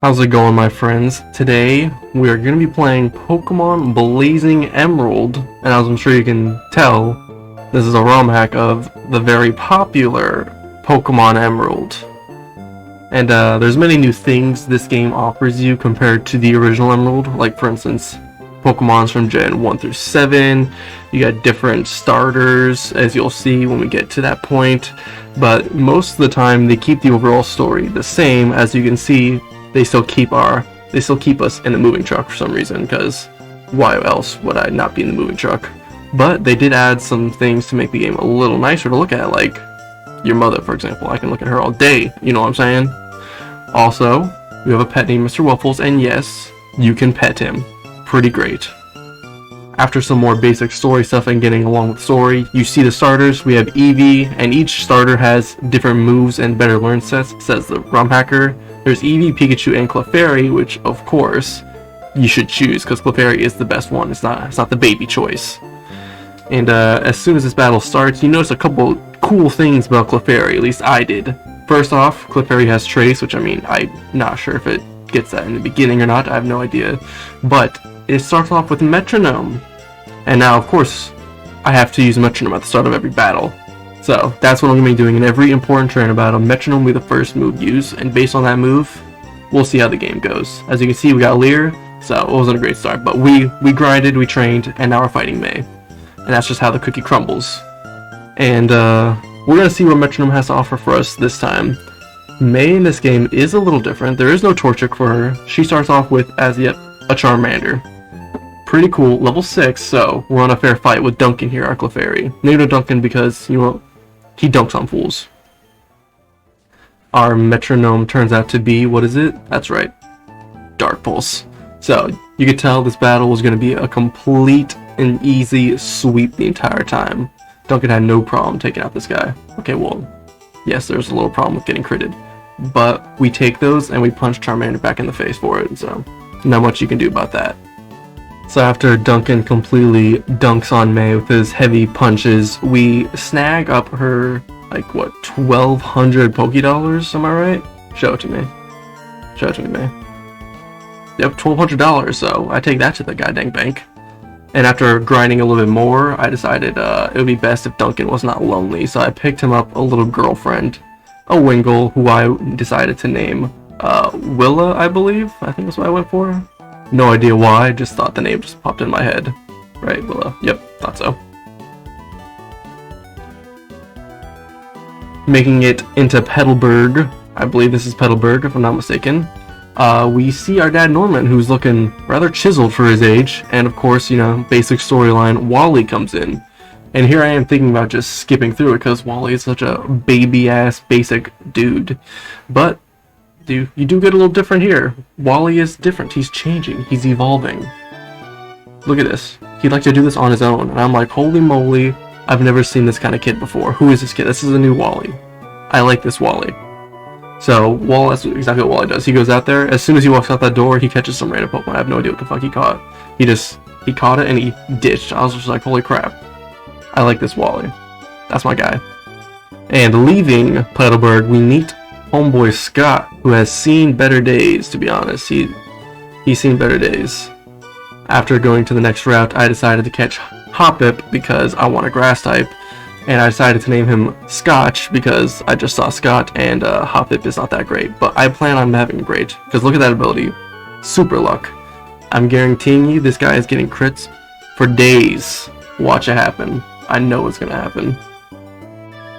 How's it going, my friends? Today we are going to be playing Pokémon Blazing Emerald, and as I'm sure you can tell, this is a ROM hack of the very popular Pokémon Emerald. And there's many new things this game offers you compared to the original Emerald, like for instance, Pokémons from Gen 1 through 7, you got different starters, as you'll see when we get to that point, but most of the time they keep the overall story the same. As you can see, they still keep us in the moving truck for some reason, because why else would I not be in the moving truck? But they did add some things to make the game a little nicer to look at, like your mother, for example. I can look at her all day, you know what I'm saying? Also, we have a pet named Mr. Waffles, and yes, you can pet him. Pretty great. After some more basic story stuff and getting along with the story, you see the starters. We have Eevee, and each starter has different moves and better learn sets, says the ROM hacker. There's Eevee, Pikachu, and Clefairy, which of course you should choose because Clefairy is the best one. It's not the baby choice. And as soon as this battle starts, you notice a couple cool things about Clefairy. At least I did. First off, Clefairy has Trace, which I mean, I'm not sure if it gets that in the beginning or not. I have no idea. But it starts off with Metronome. And now, of course, I have to use Metronome at the start of every battle. So that's what I'm going to be doing in every important trainer battle. Metronome will be the first move used, and based on that move, we'll see how the game goes. As you can see, we got Leer, so it wasn't a great start, but we grinded, we trained, and now we're fighting May. And that's just how the cookie crumbles. And we're going to see what Metronome has to offer for us this time. May in this game is a little different. There is no Torchic for her. She starts off with, as yet, a Charmander. Pretty cool, level 6, so we're on a fair fight with Duncan here, our Clefairy. Named Duncan because, you know, he dunks on fools. Our Metronome turns out to be, what is it? That's right, Dark Pulse. So, you could tell this battle was going to be a complete and easy sweep the entire time. Duncan had no problem taking out this guy. Okay, well, yes, there's a little problem with getting critted. But we take those and we punch Charmander back in the face for it, so not much you can do about that. So after Duncan completely dunks on May with his heavy punches, we snag up her, like, what, 1,200 Pokédollars, am I right? Show it to me. Show it to me, May. Yep, $1,200, so I take that to the goddamn bank. And after grinding a little bit more, I decided it would be best if Duncan was not lonely, so I picked him up a little girlfriend, a Wingle, who I decided to name Willa, I believe. I think that's what I went for. No idea why, just thought the name just popped in my head. Right, Willa? Yep, thought so. Making it into Petalburg, I believe this is Petalburg if I'm not mistaken, we see our dad Norman, who's looking rather chiseled for his age, and of course, you know, basic storyline, Wally comes in. And here I am thinking about just skipping through it because Wally is such a baby-ass basic dude. But you do get a little different here. Wally is different. He's changing. He's evolving. Look at this. He'd like to do this on his own. And I'm like, holy moly, I've never seen this kind of kid before. Who is this kid? This is a new Wally. I like this Wally. So, that's exactly what Wally does. He goes out there. As soon as he walks out that door, he catches some random Pokemon. I have no idea what the fuck he caught. He caught it and he ditched. I was just like, holy crap. I like this Wally. That's my guy. And leaving Petalburg, we meet homeboy Scott, who has seen better days, to be honest. He's seen better days. After going to the next route, I decided to catch Hoppip because I want a grass type, and I decided to name him Scotch because I just saw Scott, and Hoppip is not that great, but I plan on having him great, because look at that ability. Super luck. I'm guaranteeing you this guy is getting crits for days. Watch it happen. I know it's gonna happen.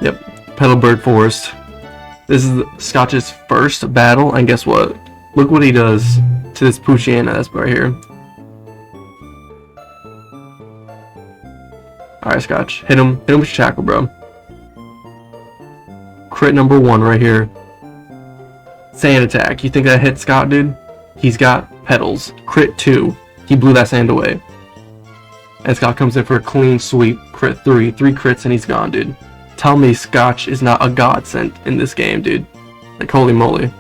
Yep, Petalburg Forest. This is Scotch's first battle, and guess what? Look what he does to this Poochyena that's right here. Alright, Scotch. Hit him with your Shackle, bro. Crit number 1 right here. Sand attack. You think that hit Scott, dude? He's got petals. Crit 2. He blew that sand away. And Scott comes in for a clean sweep. Crit 3. 3 crits and he's gone, dude. Tell me Scotch is not a godsend in this game, dude. Like, holy moly.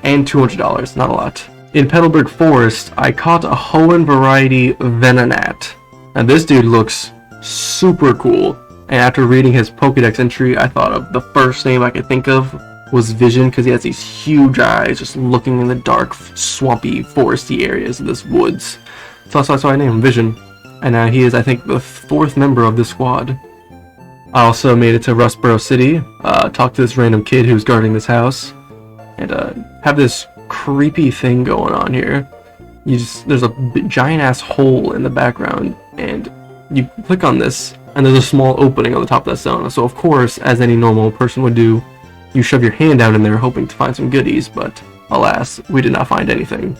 And $200, not a lot. In Petalburg Forest, I caught a Hoenn variety Venonat. And this dude looks super cool. And after reading his Pokédex entry, I thought of the first name I could think of was Vision, because he has these huge eyes just looking in the dark, swampy, foresty areas of this woods. So that's why I named him Vision. And now he is, I think, the 4th member of this squad. I also made it to Rustboro City, talked to this random kid who's guarding this house, and have this creepy thing going on here. There's a giant ass hole in the background, and you click on this, and there's a small opening on the top of that stone. So of course, as any normal person would do, you shove your hand down in there hoping to find some goodies, but alas, we did not find anything.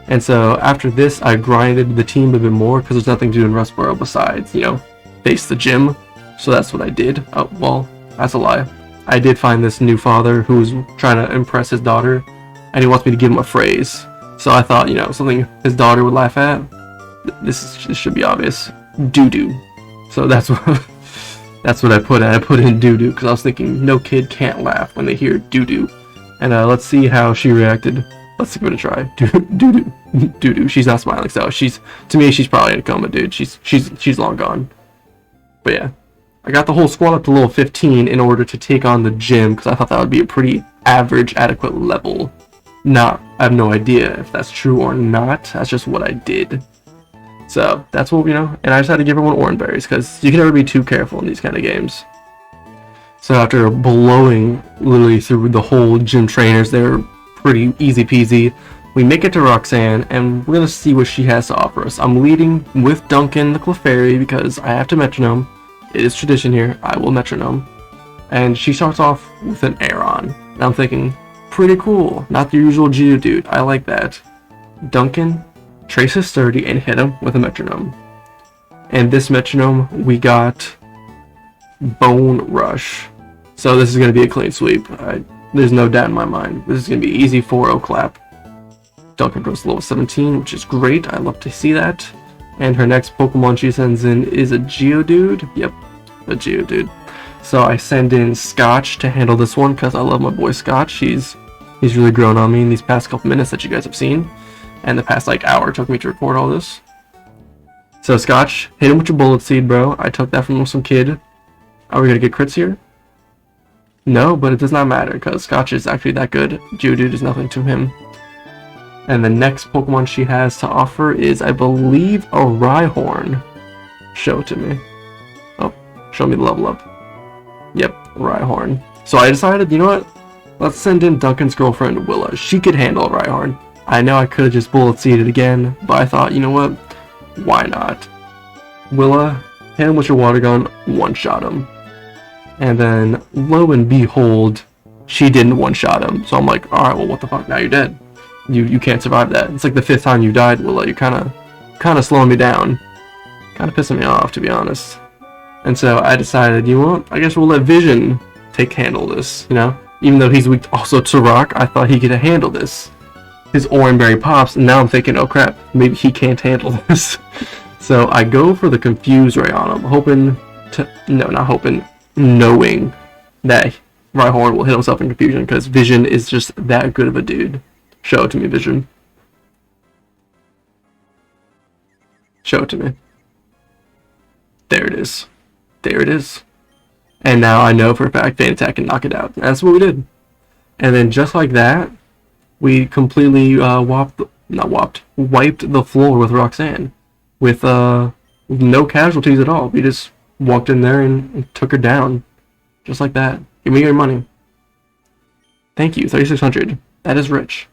And so after this, I grinded the team a bit more because there's nothing to do in Rustboro besides, you know, face the gym. So that's what I did. Oh, well, that's a lie. I did find this new father who's trying to impress his daughter, and he wants me to give him a phrase. So I thought, you know, something his daughter would laugh at. This should be obvious. Doo-doo. So that's what I put in. I put in doo-doo because I was thinking no kid can't laugh when they hear doo-doo. And let's see how she reacted. Let's give it a try. Doo-doo. Doo-doo. She's not smiling, so to me she's probably in a coma, dude. She's long gone. But yeah. I got the whole squad up to level 15 in order to take on the gym because I thought that would be a pretty average, adequate level. I have no idea if that's true or not. That's just what I did. So that's what, you know, and I just had to give everyone orange berries because you can never be too careful in these kind of games. So after blowing literally through the whole gym trainers, they're pretty easy peasy. We make it to Roxanne, and we're going to see what she has to offer us. I'm leading with Duncan the Clefairy because I have to metronome. It is tradition here. I will metronome. And she starts off with an Aeron. And I'm thinking, pretty cool. Not the usual Geodude. I like that. Duncan traces sturdy and hit him with a metronome. And this metronome, we got Bone Rush. So this is going to be a clean sweep. There's no doubt in my mind. This is going to be easy 4-0 clap. Duncan goes to level 17, which is great. I love to see that. And her next Pokemon she sends in is a Geodude. Yep, a Geodude. So I send in Scotch to handle this one because I love my boy Scotch. He's really grown on me in these past couple minutes that you guys have seen. And the past like hour took me to record all this. So Scotch, hit him with your Bullet Seed, bro. I took that from some kid. Are we going to get crits here? No, but it does not matter because Scotch is actually that good. Geodude is nothing to him. And the next Pokemon she has to offer is, I believe, a Rhyhorn. Show it to me. Oh, show me the level up. Yep, Rhyhorn. So I decided, you know what? Let's send in Duncan's girlfriend, Willa. She could handle Rhyhorn. I know I could have just Bullet Seeded again, but I thought, you know what? Why not? Willa, hit him with your water gun, one-shot him. And then, lo and behold, she didn't one-shot him. So I'm like, alright, well, what the fuck? Now you're dead. You can't survive that. It's like the 5th time you died, Willa. You're kind of slowing me down. Kind of pissing me off, to be honest. And so I decided, you know what? I guess we'll let Vision handle this, you know? Even though he's weak also to rock, I thought he could handle this. His Oranberry pops, and now I'm thinking, oh crap, maybe he can't handle this. So I go for the Confuse Ray on him, knowing that Rhyhorn will hit himself in confusion, because Vision is just that good of a dude. Show it to me, Vision. Show it to me. There it is. There it is. And now I know for a fact Feint Attack can knock it out. And that's what we did. And then just like that, we completely wiped the floor with Roxanne. With no casualties at all. We just walked in there and took her down. Just like that. Give me your money. Thank you, 3,600. That is rich.